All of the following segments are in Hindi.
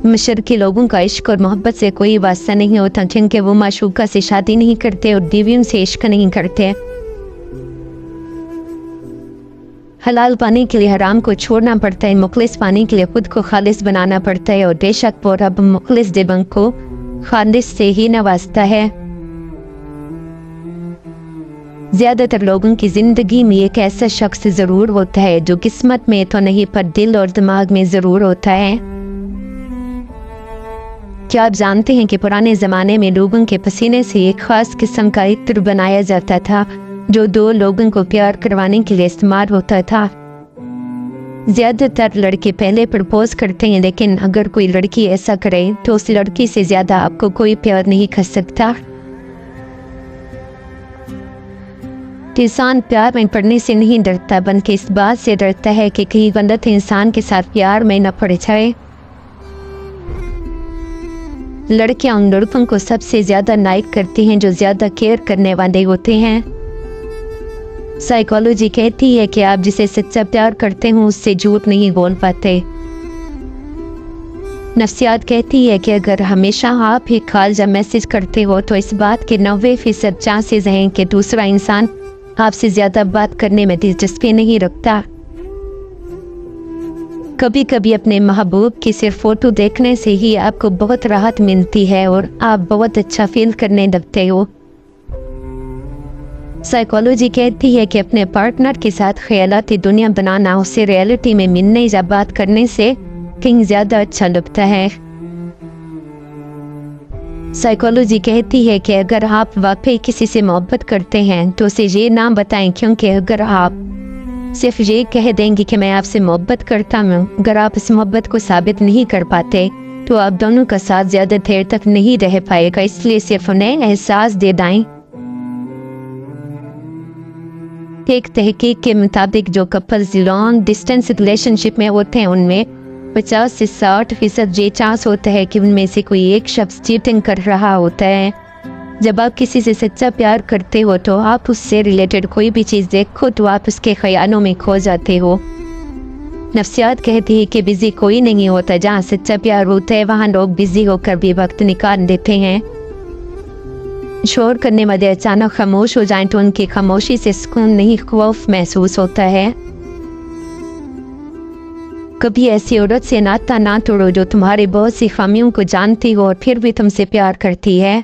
मशरकी लोगों का इश्क और मोहब्बत से कोई वास्ता नहीं होता, क्योंकि वो माशूका से शादी नहीं करते और बीवियों से इश्क नहीं करते। हलाल पाने के लिए हराम को छोड़ना पड़ता है, मुखलिस पाने के लिए खुद को खालिस बनाना पड़ता है, और बेशक वो रब मुखलिस दिलों को खालिस से ही नवाजता है। ज्यादातर लोगों की जिंदगी में एक ऐसा शख्स जरूर होता है जो किस्मत में तो नहीं पर दिल और दिमाग में जरूर होता है। क्या आप जानते हैं कि पुराने ज़माने में लोगों के पसीने से एक खास किस्म का इत्र बनाया जाता था जो दो लोगों को प्यार करवाने के लिए इस्तेमाल होता था। ज़्यादातर लड़के पहले प्रपोज करते हैं, लेकिन अगर कोई लड़की ऐसा करे तो उस लड़की से ज़्यादा आपको कोई प्यार नहीं कर सकता। इंसान प्यार में पड़ने से नहीं डरता, बल्कि इस बात से डरता है कि कहीं गलत इंसान के साथ प्यार में न पड़ जाए। लड़कियां उन लड़कों को सबसे ज्यादा लाइक करती हैं जो ज्यादा केयर करने वाले होते हैं। साइकोलॉजी कहती है कि आप जिसे सच्चा प्यार करते हो उससे झूठ नहीं बोल पाते। नफ्सियात कहती है कि अगर हमेशा आप ही कॉल या मैसेज करते हो तो इस बात के 90% चांसेस हैं कि दूसरा इंसान आपसे ज्यादा बात करने में दिलचस्पी नहीं रखता। कभी कभी अपने महबूब की सिर्फ फोटो देखने से ही आपको बहुत राहत मिलती है और आप बहुत अच्छा फील करने लगते हो। साइकोलॉजी कहती है कि अपने पार्टनर के साथ ख्यालाती दुनिया बनाना उसे रियलिटी में मिलने या बात करने से कहीं ज्यादा अच्छा लगता है। साइकोलॉजी कहती है कि अगर आप वाकई किसी से मोहब्बत करते हैं तो उसे ये ना बताएं, क्योंकि अगर आप सिर्फ ये कह देंगे कि मैं आपसे मोहब्बत करता हूँ, अगर आप इस मोहब्बत को साबित नहीं कर पाते तो आप दोनों का साथ ज्यादा देर तक नहीं रह पाएगा। इसलिए सिर्फ उन्हें एहसास दे दें। एक तहकीक के मुताबिक जो कपल्स लॉन्ग डिस्टेंस रिलेशनशिप में होते हैं उनमें 50 से 60% ये चांस होता है कि उनमें से कोई एक शख्स चीटिंग कर रहा होता है। जब आप किसी से सच्चा प्यार करते हो तो आप उससे रिलेटेड कोई भी चीज़ देखो तो आप उसके ख्यालों में खो जाते हो। नफ्सियात कहती है कि बिजी कोई नहीं होता, जहाँ सच्चा प्यार होता है वहाँ लोग बिजी होकर भी वक्त निकाल देते हैं। शोर करने वाले अचानक खामोश हो जाएं तो उनकी खामोशी से सुकून नहीं खौफ महसूस होता है। कभी ऐसी औरत से नाता ना तोड़ो जो तुम्हारी बहुत सी खामियों को जानती हो और फिर भी तुमसे प्यार करती है।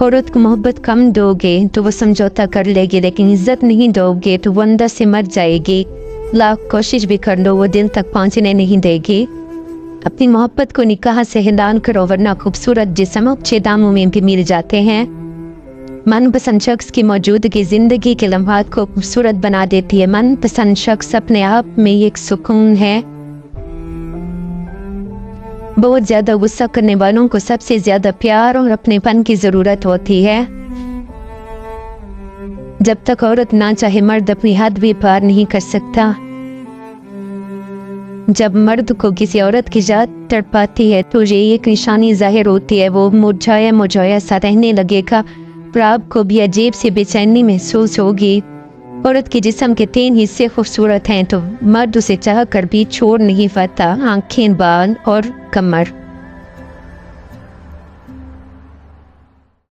औरत को मोहब्बत कम दोगे तो वो समझौता कर लेगी, लेकिन इज्जत नहीं दोगे तो वो अंदर से मर जाएगी। लाख कोशिश भी कर लो वो दिल तक पहुंचने नहीं देगी। अपनी मोहब्बत को निकाह से हिदान करो, वरना खूबसूरत जिस्म अच्छे दामों में भी मिल जाते हैं। मनपसंद शख्स की मौजूदगी जिंदगी के लम्हात को खूबसूरत बना देती है। मनपसंद शख्स अपने आप में एक सुकून है। बहुत ज्यादा गुस्सा करने वालों को सबसे ज्यादा प्यार और अपनेपन की जरूरत होती है। जब तक औरत ना चाहे मर्द अपनी हद भी पार नहीं कर सकता। जब मर्द को किसी औरत की जात तड़पाती है तो ये एक निशानी जाहिर होती है, वो मुरझाया मुरझाया सा रहने लगेगा, पर आपको भी अजीब सी बेचैनी महसूस होगी। औरत के जिस्म के 3 हिस्से खूबसूरत हैं तो मर्द उसे चाह कर भी छोड़ नहीं पाता, आँखें, बाल और कमर।